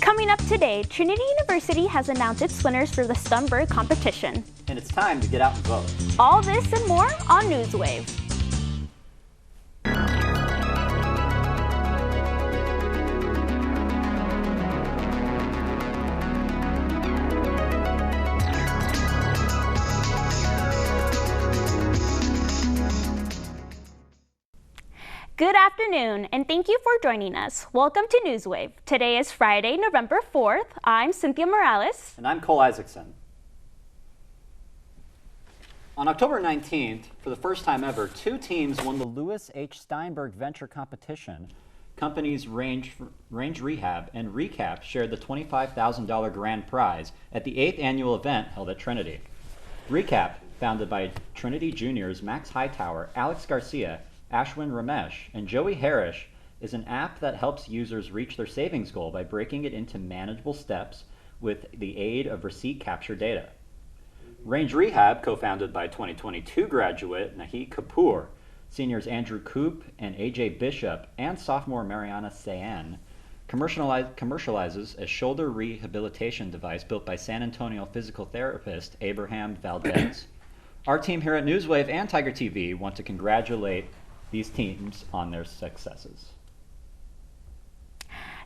Coming up today, Trinity University has announced its winners for the Stumbird competition. And it's time to get out and vote. All this and more on Newswave. Good afternoon, and thank you for joining us. Welcome to Newswave. Today is Friday, November 4th. I'm Cinthia Morales. And I'm Cole Isaacson. On October 19th, for the first time ever, 2 teams won the Louis H. Steinberg Venture Competition. Companies Range Rehab and Recap shared the $25,000 grand prize at the 8th annual event held at Trinity. Recap, founded by Trinity Juniors Max Hightower, Alex Garcia, Ashwin Ramesh, and Joey Harish, is an app that helps users reach their savings goal by breaking it into manageable steps with the aid of receipt capture data. Range Rehab, co-founded by 2022 graduate Nahi Kapoor, seniors Andrew Koop and AJ Bishop, and sophomore Mariana Sayan, commercializes a shoulder rehabilitation device built by San Antonio physical therapist Abraham Valdez. Our team here at Newswave and Tiger TV want to congratulate these teams on their successes.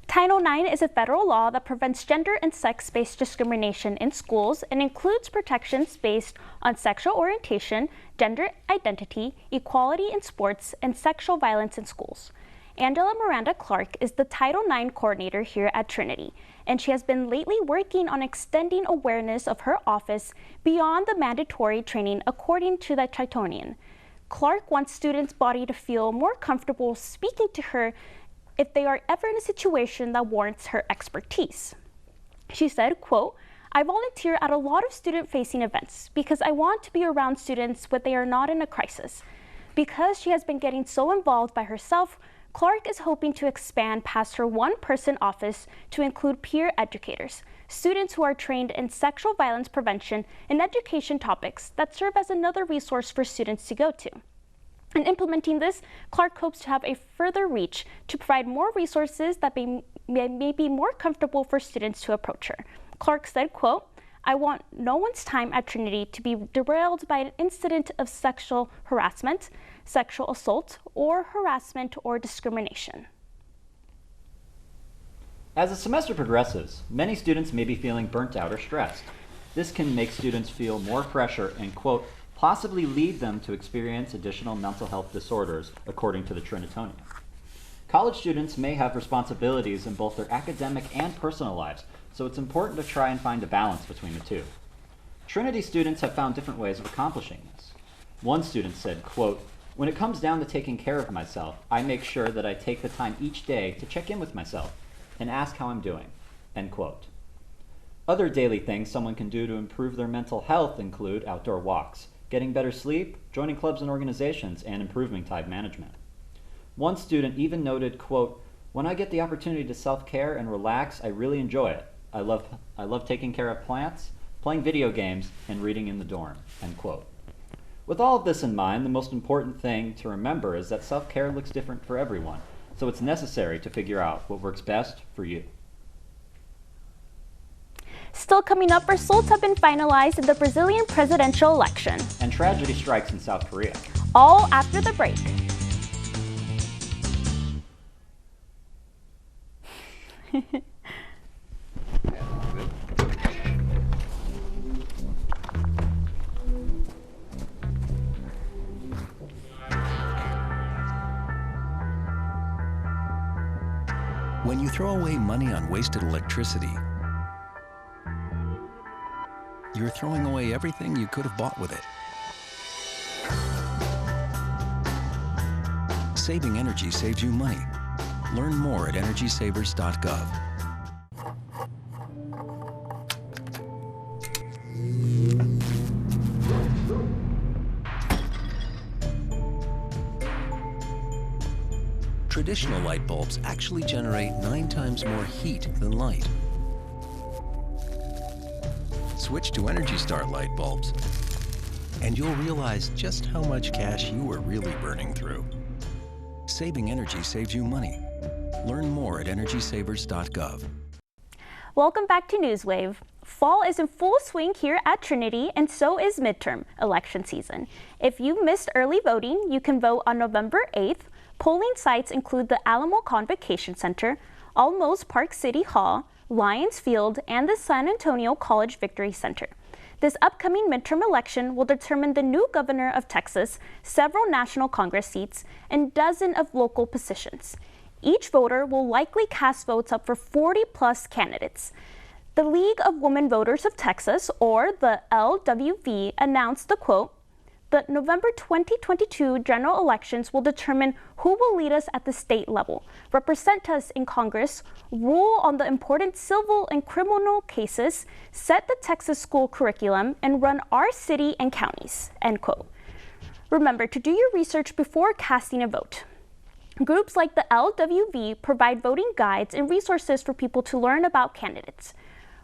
Title IX is a federal law that prevents gender and sex-based discrimination in schools and includes protections based on sexual orientation, gender identity, equality in sports, and sexual violence in schools. Angela Miranda Clark is the Title IX coordinator here at Trinity, and she has been lately working on extending awareness of her office beyond the mandatory training according to the Tritonian. Clark wants students' body to feel more comfortable speaking to her if they are ever in a situation that warrants her expertise. She said, quote, "I volunteer at a lot of student-facing events because I want to be around students when they are not in a crisis. Because she has been getting so involved by herself, Clark is hoping to expand past her one-person office to include peer educators, students who are trained in sexual violence prevention and education topics that serve as another resource for students to go to. In implementing this, Clark hopes to have a further reach to provide more resources that may be more comfortable for students to approach her." Clark said, quote, "I want no one's time at Trinity to be derailed by an incident of sexual harassment, sexual assault, or harassment or discrimination." As the semester progresses, many students may be feeling burnt out or stressed. This can make students feel more pressure and, quote, possibly lead them to experience additional mental health disorders, according to the Trinitonian. College students may have responsibilities in both their academic and personal lives, so it's important to try and find a balance between the two. Trinity students have found different ways of accomplishing this. One student said, quote, "When it comes down to taking care of myself, I make sure that I take the time each day to check in with myself and ask how I'm doing," end quote. Other daily things someone can do to improve their mental health include outdoor walks, getting better sleep, joining clubs and organizations, and improving time management. One student even noted, quote, "When I get the opportunity to self-care and relax, I really enjoy it. I love taking care of plants, playing video games, and reading in the dorm," end quote. With all of this in mind, the most important thing to remember is that self-care looks different for everyone, so it's necessary to figure out what works best for you. Still coming up, results have been finalized in the Brazilian presidential election. And tragedy strikes in South Korea. All after the break. When you throw away money on wasted electricity, you're throwing away everything you could have bought with it. Saving energy saves you money. Learn more at energysavers.gov. Traditional light bulbs actually generate 9 times more heat than light. Switch to Energy Star light bulbs, and you'll realize just how much cash you are really burning through. Saving energy saves you money. Learn more at energysavers.gov. Welcome back to Newswave. Fall is in full swing here at Trinity, and so is midterm election season. If you missed early voting, you can vote on November 8th. Polling sites include the Alamo Convocation Center, Alamos Park City Hall, Lions Field, and the San Antonio College Victory Center. This upcoming midterm election will determine the new governor of Texas, several national Congress seats, and dozens of local positions. Each voter will likely cast votes up for 40-plus candidates. The League of Women Voters of Texas, or the LWV, announced the quote, "The November 2022 general elections will determine who will lead us at the state level, represent us in Congress, rule on the important civil and criminal cases, set the Texas school curriculum, and run our city and counties," end quote. Remember to do your research before casting a vote. Groups like the LWV provide voting guides and resources for people to learn about candidates.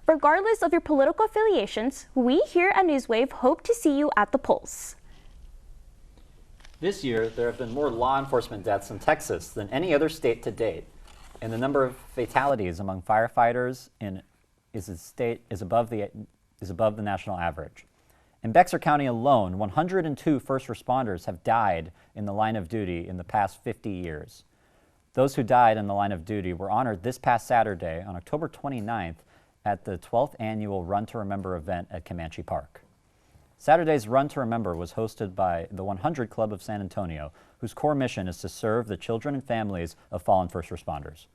Regardless of your political affiliations, we here at Newswave hope to see you at the polls. This year, there have been more law enforcement deaths in Texas than any other state to date, and the number of fatalities among firefighters is above the national average. In Bexar County alone, 102 first responders have died in the line of duty in the past 50 years. Those who died in the line of duty were honored this past Saturday on October 29th at the 12th annual Run to Remember event at Comanche Park. Saturday's Run to Remember was hosted by the 100 Club of San Antonio, whose core mission is to serve the children and families of fallen first responders.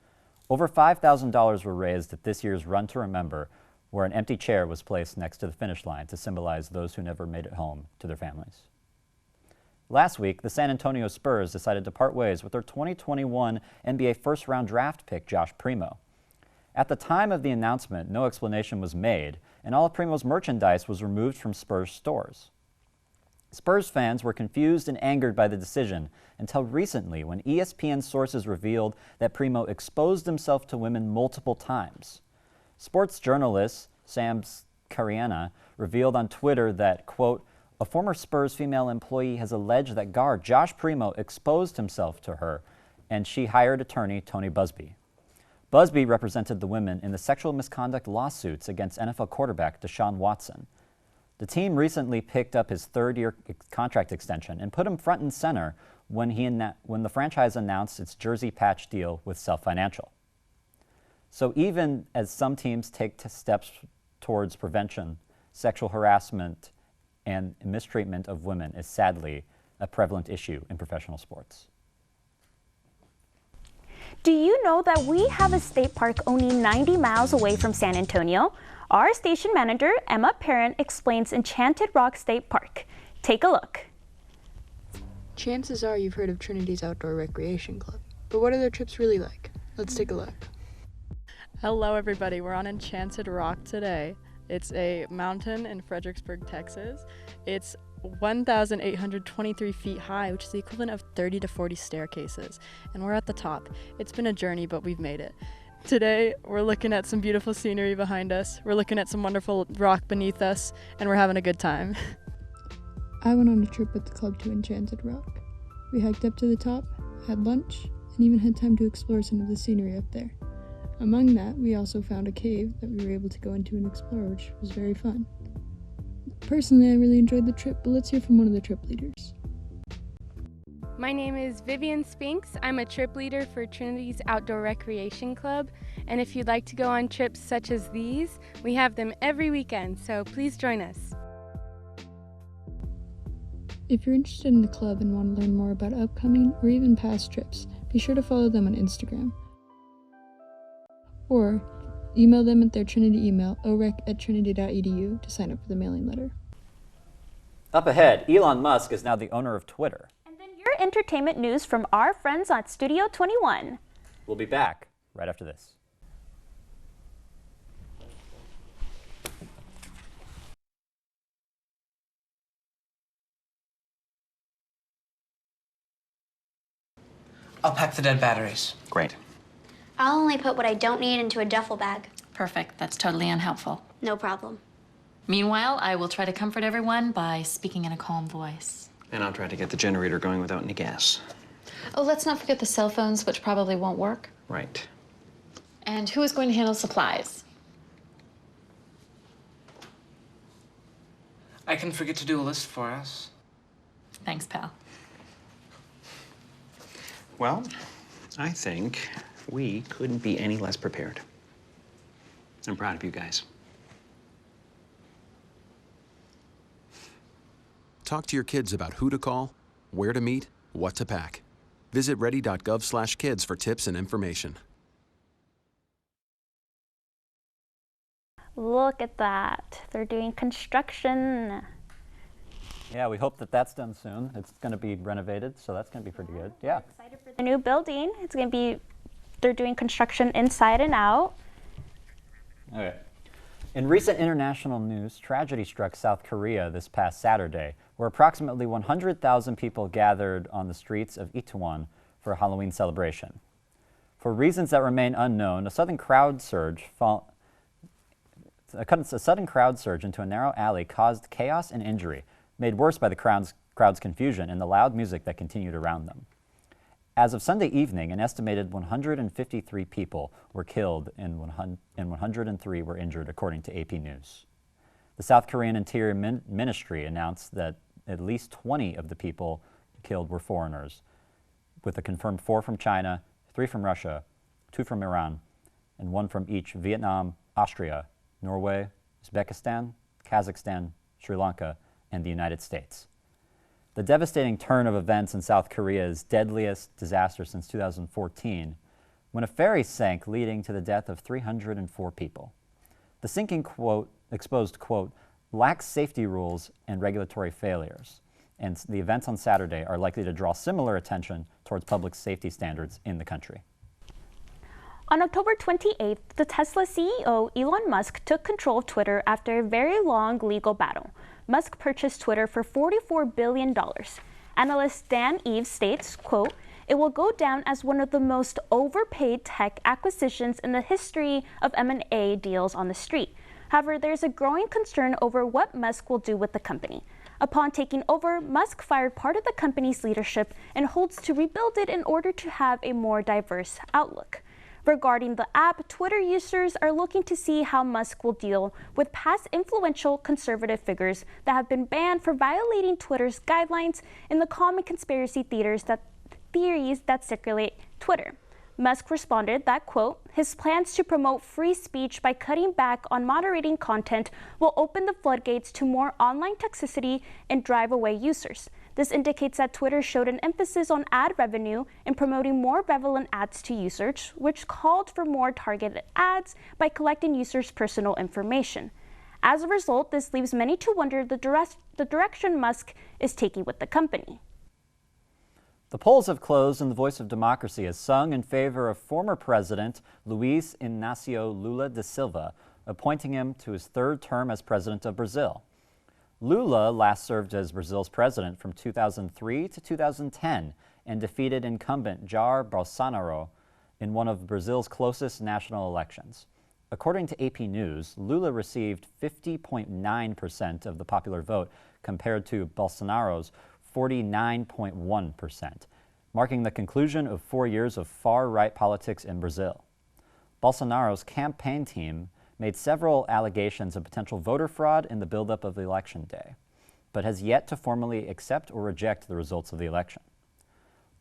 Over $5,000 were raised at this year's Run to Remember, where an empty chair was placed next to the finish line to symbolize those who never made it home to their families. Last week, the San Antonio Spurs decided to part ways with their 2021 NBA first-round draft pick, Josh Primo. At the time of the announcement, no explanation was made, and all of Primo's merchandise was removed from Spurs stores. Spurs fans were confused and angered by the decision until recently when ESPN sources revealed that Primo exposed himself to women multiple times. Sports journalist Sam Cariana revealed on Twitter that, quote, "A former Spurs female employee has alleged that guard Josh Primo exposed himself to her, and she hired attorney Tony Busby. Busby represented the women in the sexual misconduct lawsuits against NFL quarterback Deshaun Watson. The team recently picked up his third-year contract extension and put him front and center when the franchise announced its jersey patch deal with Self Financial. So even as some teams take steps towards prevention, sexual harassment and mistreatment of women is sadly a prevalent issue in professional sports." Do you know that we have a state park only 90 miles away from San Antonio? Our station manager, Emma Parent, explains Enchanted Rock State Park. Take a look. Chances are you've heard of Trinity's Outdoor Recreation Club, but what are their trips really like? Let's take a look. Hello everybody, we're on Enchanted Rock today. It's a mountain in Fredericksburg, Texas. It's 1,823 feet high, which is the equivalent of 30 to 40 staircases, and we're at the top. It's been a journey, but we've made it. Today, we're looking at some beautiful scenery behind us, we're looking at some wonderful rock beneath us, and we're having a good time. I went on a trip with the club to Enchanted Rock. We hiked up to the top, had lunch, and even had time to explore some of the scenery up there. Among that, we also found a cave that we were able to go into and explore, which was very fun. Personally, I really enjoyed the trip, but let's hear from one of the trip leaders. My name is Vivian Spinks. I'm a trip leader for Trinity's Outdoor Recreation Club, and if you'd like to go on trips such as these, we have them every weekend, so please join us. If you're interested in the club and want to learn more about upcoming or even past trips, be sure to follow them on Instagram. Or email them at their Trinity email, orec@trinity.edu, to sign up for the mailing letter. Up ahead, Elon Musk is now the owner of Twitter. And then your entertainment news from our friends on Studio 21. We'll be back right after this. I'll pack the dead batteries. Great. I'll only put what I don't need into a duffel bag. Perfect. That's totally unhelpful. No problem. Meanwhile, I will try to comfort everyone by speaking in a calm voice. And I'll try to get the generator going without any gas. Oh, let's not forget the cell phones, which probably won't work. Right. And who is going to handle supplies? I can forget to do a list for us. Thanks, pal. Well, I think we couldn't be any less prepared. I'm proud of you guys. Talk to your kids about who to call, where to meet, what to pack. Visit ready.gov/kids for tips and information. Look at that. They're doing construction. Yeah, we hope that that's done soon. It's going to be renovated, so that's going to be pretty good. Yeah. Excited for the new building. It's going to be, they're doing construction inside and out. Okay. In recent international news, tragedy struck South Korea this past Saturday, where approximately 100,000 people gathered on the streets of Itaewon for a Halloween celebration. For reasons that remain unknown, a sudden crowd surge into a narrow alley caused chaos and injury, made worse by the crowd's confusion and the loud music that continued around them. As of Sunday evening, an estimated 153 people were killed and 103 were injured, according to AP News. The South Korean Interior Ministry announced that at least 20 of the people killed were foreigners, with a confirmed 4 from China, 3 from Russia, 2 from Iran, and 1 from each Vietnam, Austria, Norway, Uzbekistan, Kazakhstan, Sri Lanka, and the United States. The devastating turn of events in South Korea's deadliest disaster since 2014, when a ferry sank, leading to the death of 304 people. The sinking, quote, exposed, quote, lax safety rules and regulatory failures, and the events on Saturday are likely to draw similar attention towards public safety standards in the country. On October 28th, the Tesla CEO Elon Musk took control of Twitter after a very long legal battle. Musk purchased Twitter for $44 billion. Analyst Dan Eves states, quote, "It will go down as one of the most overpaid tech acquisitions in the history of M&A deals on the street. However, there's a growing concern over what Musk will do with the company. Upon taking over, Musk fired part of the company's leadership and holds to rebuild it in order to have a more diverse outlook." Regarding the app, Twitter users are looking to see how Musk will deal with past influential conservative figures that have been banned for violating Twitter's guidelines in the common conspiracy theories that circulate Twitter. Musk responded that, quote, his plans to promote free speech by cutting back on moderating content will open the floodgates to more online toxicity and drive away users. This indicates that Twitter showed an emphasis on ad revenue and promoting more relevant ads to users, which called for more targeted ads by collecting users' personal information. As a result, this leaves many to wonder the direction Musk is taking with the company. The polls have closed and the voice of democracy has sung in favor of former President Luiz Inácio Lula da Silva, appointing him to his 3rd term as president of Brazil. Lula last served as Brazil's president from 2003 to 2010 and defeated incumbent Jair Bolsonaro in one of Brazil's closest national elections. According to AP News, Lula received 50.9% of the popular vote compared to Bolsonaro's 49.1%, marking the conclusion of 4 years of far-right politics in Brazil. Bolsonaro's campaign team made several allegations of potential voter fraud in the buildup of the election day, but has yet to formally accept or reject the results of the election.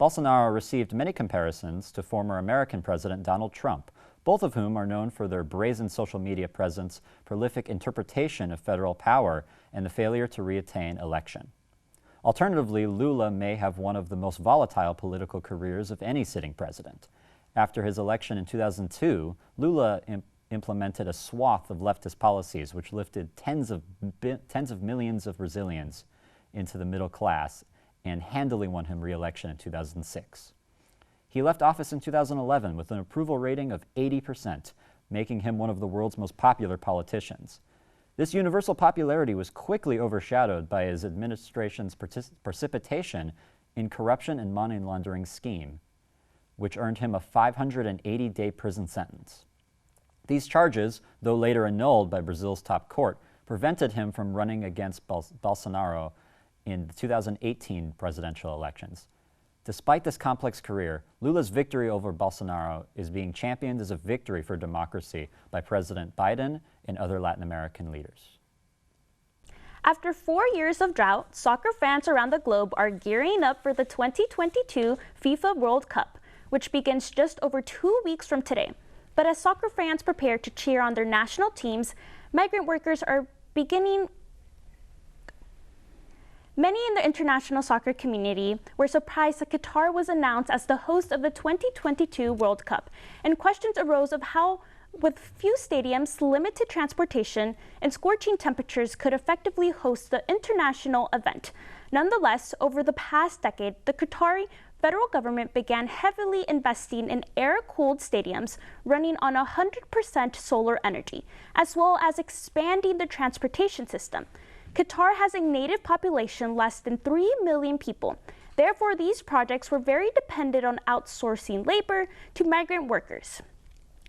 Bolsonaro received many comparisons to former American President Donald Trump, both of whom are known for their brazen social media presence, prolific interpretation of federal power, and the failure to reattain election. Alternatively, Lula may have one of the most volatile political careers of any sitting president. After his election in 2002, Lula implemented a swath of leftist policies which lifted tens of millions of Brazilians into the middle class and handily won him re-election in 2006. He left office in 2011 with an approval rating of 80%, making him one of the world's most popular politicians. This universal popularity was quickly overshadowed by his administration's precipitation in corruption and money laundering scheme, which earned him a 580-day prison sentence. These charges, though later annulled by Brazil's top court, prevented him from running against Bolsonaro in the 2018 presidential elections. Despite this complex career, Lula's victory over Bolsonaro is being championed as a victory for democracy by President Biden and other Latin American leaders. After 4 years of drought, soccer fans around the globe are gearing up for the 2022 FIFA World Cup, which begins just over 2 weeks from today. But as soccer fans prepare to cheer on their national teams, migrant workers are beginning. Many in the international soccer community were surprised that Qatar was announced as the host of the 2022 World Cup, and questions arose of how, with few stadiums, limited transportation, and scorching temperatures could effectively host the international event. Nonetheless, over the past decade, the Qatari federal government began heavily investing in air-cooled stadiums running on 100% solar energy, as well as expanding the transportation system. Qatar has a native population less than 3 million people. Therefore, these projects were very dependent on outsourcing labor to migrant workers.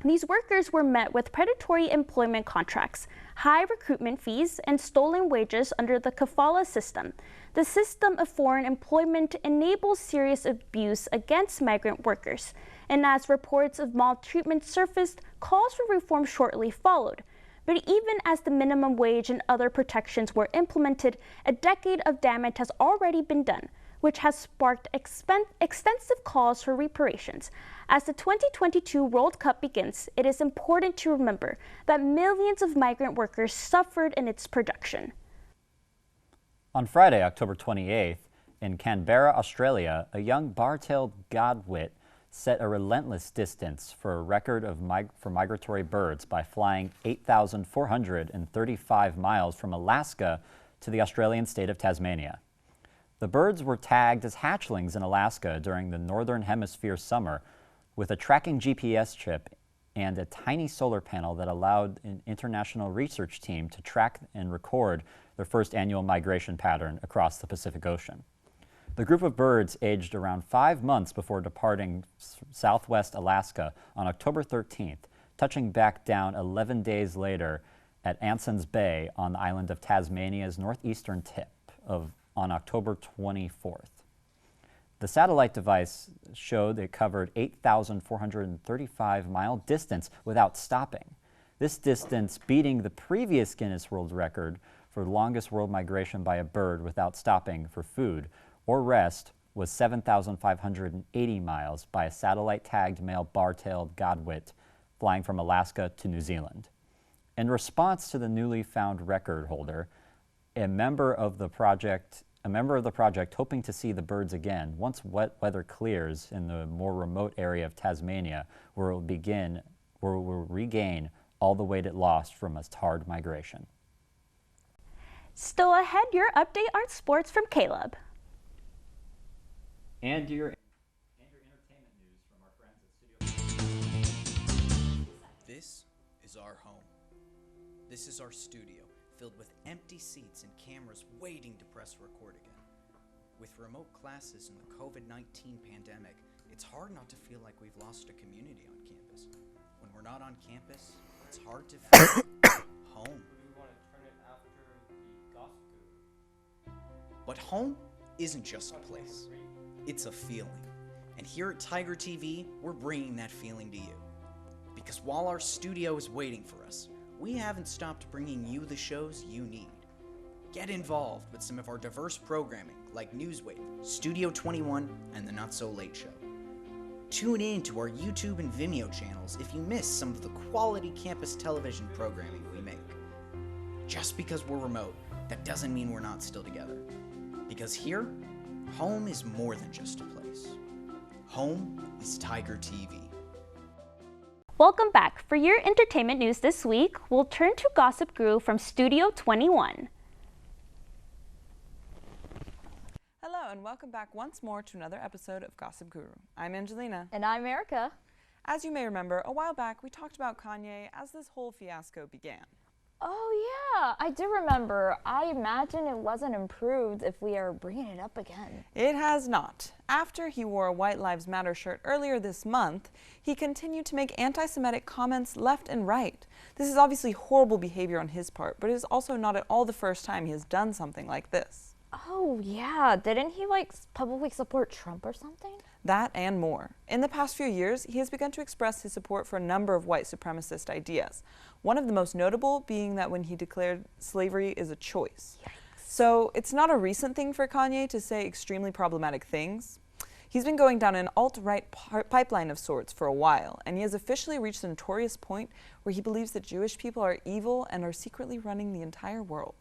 These workers were met with predatory employment contracts, high recruitment fees, and stolen wages under the kafala system. The system of foreign employment enables serious abuse against migrant workers, and as reports of maltreatment surfaced, calls for reform shortly followed. But even as the minimum wage and other protections were implemented, a decade of damage has already been done, which has sparked extensive calls for reparations. As the 2022 World Cup begins, it is important to remember that millions of migrant workers suffered in its production. On Friday, October 28th, in Canberra, Australia, a young bar-tailed godwit set a relentless distance for a record for migratory birds by flying 8,435 miles from Alaska to the Australian state of Tasmania. The birds were tagged as hatchlings in Alaska during the Northern Hemisphere summer with a tracking GPS chip and a tiny solar panel that allowed an international research team to track and record their first annual migration pattern across the Pacific Ocean. The group of birds aged around 5 months before departing southwest Alaska on October 13th, touching back down 11 days later at Anson's Bay on the island of Tasmania's northeastern tip on October 24th. The satellite device showed it covered 8,435-mile distance without stopping. This distance beating the previous Guinness World Record for the longest world migration by a bird without stopping for food or rest was 7,580 miles by a satellite-tagged male bar-tailed godwit flying from Alaska to New Zealand. In response to the newly found record holder, a member of the project hoping to see the birds again once wet weather clears in the more remote area of Tasmania, where it will regain all the weight it lost from its hard migration. Still ahead, your update on sports from Caleb. And your entertainment news from our friends at Studio. This is our home. This is our studio, filled with empty seats and cameras waiting to press record again. With remote classes and the COVID-19 pandemic, it's hard not to feel like we've lost a community on campus. When we're not on campus, it's hard to feel home. But home isn't just a place. It's a feeling. And here at Tiger TV, we're bringing that feeling to you. Because while our studio is waiting for us, we haven't stopped bringing you the shows you need. Get involved with some of our diverse programming like Newswave, Studio 21, and The Not So Late Show. Tune in to our YouTube and Vimeo channels if you miss some of the quality campus television programming we make. Just because we're remote, that doesn't mean we're not still together. Because here, home is more than just a place. Home is Tiger TV. Welcome back. For your entertainment news this week, we'll turn to Gossip Guru from Studio 21. Hello and welcome back once more to another episode of Gossip Guru. I'm Angelina. And I'm Erica. As you may remember, a while back we talked about Kanye as this whole fiasco began. Oh yeah, I do remember. I imagine it wasn't improved if we are bringing it up again. It has not. After he wore a White Lives Matter shirt earlier this month, he continued to make anti-Semitic comments left and right. This is obviously horrible behavior on his part, but it is also not at all the first time he has done something like this. Oh yeah, didn't he publicly support Trump or something? That and more. In the past few years, he has begun to express his support for a number of white supremacist ideas. One of the most notable being that when he declared slavery is a choice. Yikes. So it's not a recent thing for Kanye to say extremely problematic things. He's been going down an alt-right pipeline of sorts for a while, and he has officially reached the notorious point where he believes that Jewish people are evil and are secretly running the entire world.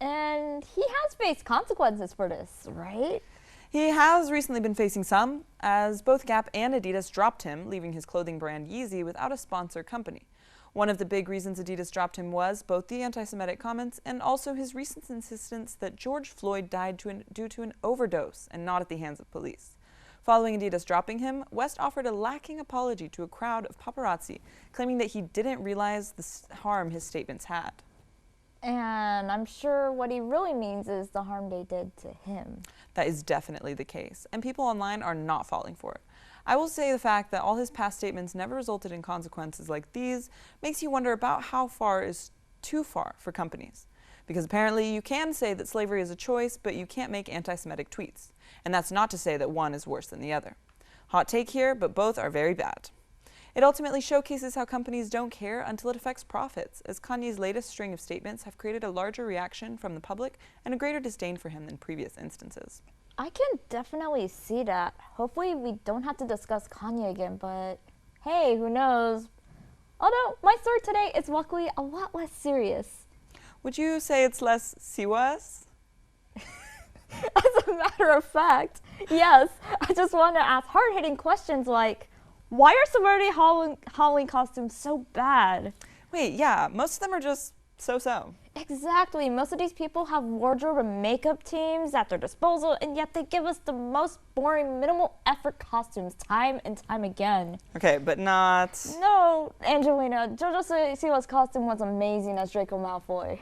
And he has faced consequences for this, right? He has recently been facing some, as both Gap and Adidas dropped him, leaving his clothing brand Yeezy without a sponsor company. One of the big reasons Adidas dropped him was both the anti-Semitic comments and also his recent insistence that George Floyd died due to an overdose and not at the hands of police. Following Adidas dropping him, West offered a lacking apology to a crowd of paparazzi, claiming that he didn't realize the harm his statements had. And I'm sure what he really means is the harm they did to him. That is definitely the case, and people online are not falling for it. I will say the fact that all his past statements never resulted in consequences like these makes you wonder about how far is too far for companies. Because apparently you can say that slavery is a choice, but you can't make anti-Semitic tweets. And that's not to say that one is worse than the other. Hot take here, but both are very bad. It ultimately showcases how companies don't care until it affects profits, as Kanye's latest string of statements have created a larger reaction from the public and a greater disdain for him than previous instances. I can definitely see that. Hopefully we don't have to discuss Kanye again, but hey, who knows? Although my story today is luckily a lot less serious. Would you say it's less serious? As a matter of fact, yes. I just want to ask hard-hitting questions like, why are celebrity Halloween costumes so bad? Wait, yeah, most of them are just so-so. Exactly. Most of these people have wardrobe and makeup teams at their disposal, and yet they give us the most boring, minimal effort costumes time and time again. Okay, but not... No, Angelina, JoJo Siwa's costume was amazing as Draco Malfoy.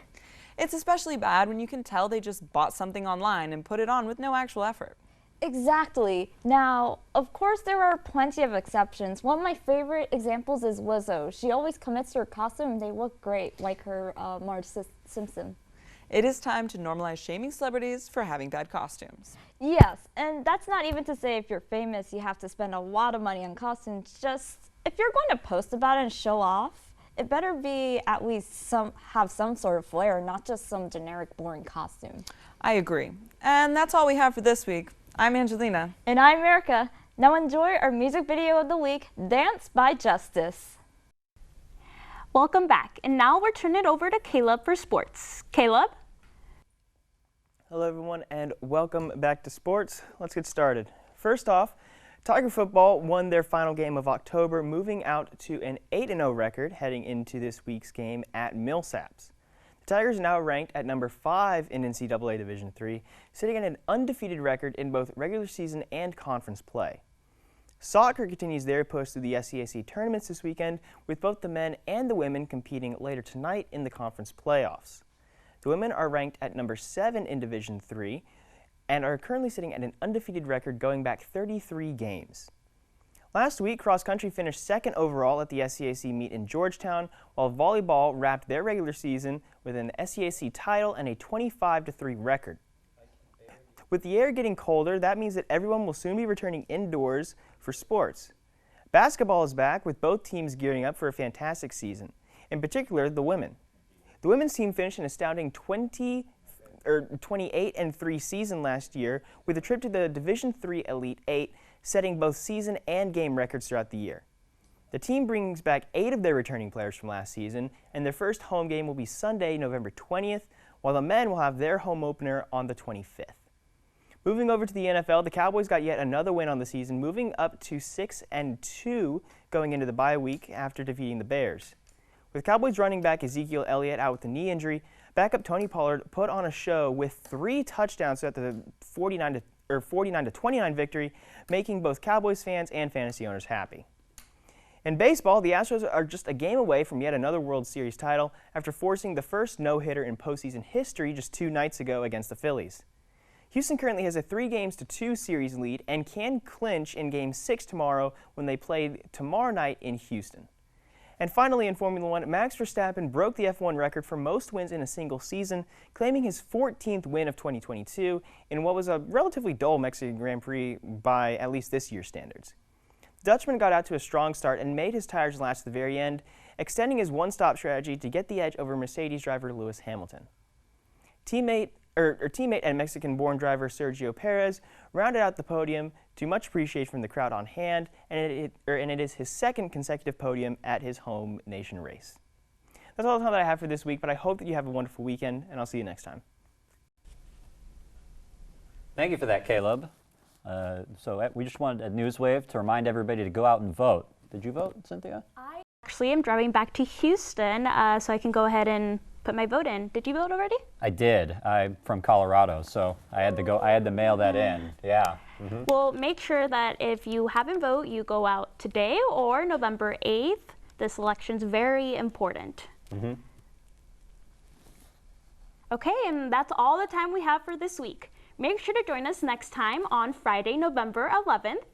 It's especially bad when you can tell they just bought something online and put it on with no actual effort. Exactly. Now, of course, there are plenty of exceptions. One of my favorite examples is Lizzo. She always commits to her costume and they look great, like her Marge Simpson. It is time to normalize shaming celebrities for having bad costumes. Yes, and that's not even to say if you're famous, you have to spend a lot of money on costumes. Just, if you're going to post about it and show off, it better be at least have some sort of flair, not just some generic, boring costume. I agree. And that's all we have for this week. I'm Angelina. And I'm Erica. Now enjoy our music video of the week, Dance by Justice. Welcome back, and now we're turning it over to Caleb for sports. Caleb? Hello everyone, and welcome back to sports. Let's get started. First off, Tiger football won their final game of October, moving out to an 8-0 record heading into this week's game at Millsaps. The Tigers are now ranked at number 5 in NCAA Division III, sitting at an undefeated record in both regular season and conference play. Soccer continues their push through the SCAC tournaments this weekend, with both the men and the women competing later tonight in the conference playoffs. The women are ranked at number 7 in Division III, and are currently sitting at an undefeated record going back 33 games. Last week, cross country finished second overall at the SCAC meet in Georgetown, while volleyball wrapped their regular season with an SCAC title and a 25-3 record. With the air getting colder, that means that everyone will soon be returning indoors for sports. Basketball is back, with both teams gearing up for a fantastic season, in particular the women. The women's team finished an astounding 28-3 season last year, with a trip to the Division III Elite Eight, setting both season and game records throughout the year. The team brings back 8 of their returning players from last season, and their first home game will be Sunday, November 20th, while the men will have their home opener on the 25th. Moving over to the NFL, the Cowboys got yet another win on the season, moving up to 6-2 going into the bye week after defeating the Bears. With Cowboys running back Ezekiel Elliott out with a knee injury, backup Tony Pollard put on a show with 3 touchdowns at the 49-29 victory, making both Cowboys fans and fantasy owners happy. In baseball, the Astros are just a game away from yet another World Series title after forcing the first no-hitter in postseason history just 2 nights ago against the Phillies. Houston currently has a 3-2 series lead and can clinch in Game 6 tomorrow when they play tomorrow night in Houston. And finally, in Formula One, Max Verstappen broke the F1 record for most wins in a single season, claiming his 14th win of 2022 in what was a relatively dull Mexican Grand Prix by at least this year's standards. The Dutchman got out to a strong start and made his tires last to the very end, extending his one-stop strategy to get the edge over Mercedes driver Lewis Hamilton. Teammate teammate and Mexican-born driver Sergio Perez rounded out the podium to much appreciation from the crowd on hand, and it is his second consecutive podium at his home nation race. That's all the time that I have for this week, but I hope that you have a wonderful weekend, and I'll see you next time. Thank you for that, Caleb. So we just wanted at Newswave to remind everybody to go out and vote. Did you vote, Cynthia? I actually am driving back to Houston, so I can go ahead and put my vote in. Did you vote already? I did. I'm from Colorado, so I had to mail that in. Yeah. Mm-hmm. Well, make sure that if you haven't voted, you go out today or November 8th. This election's very important. Mm-hmm. Okay, and that's all the time we have for this week. Make sure to join us next time on Friday, November 11th.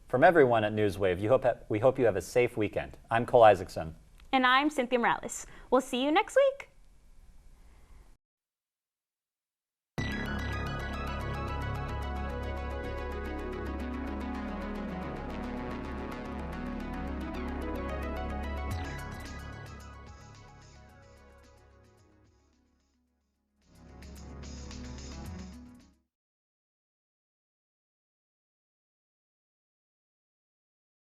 From everyone at Newswave, we hope you have a safe weekend. I'm Cole Isaacson. And I'm Cinthia Morales. We'll see you next week.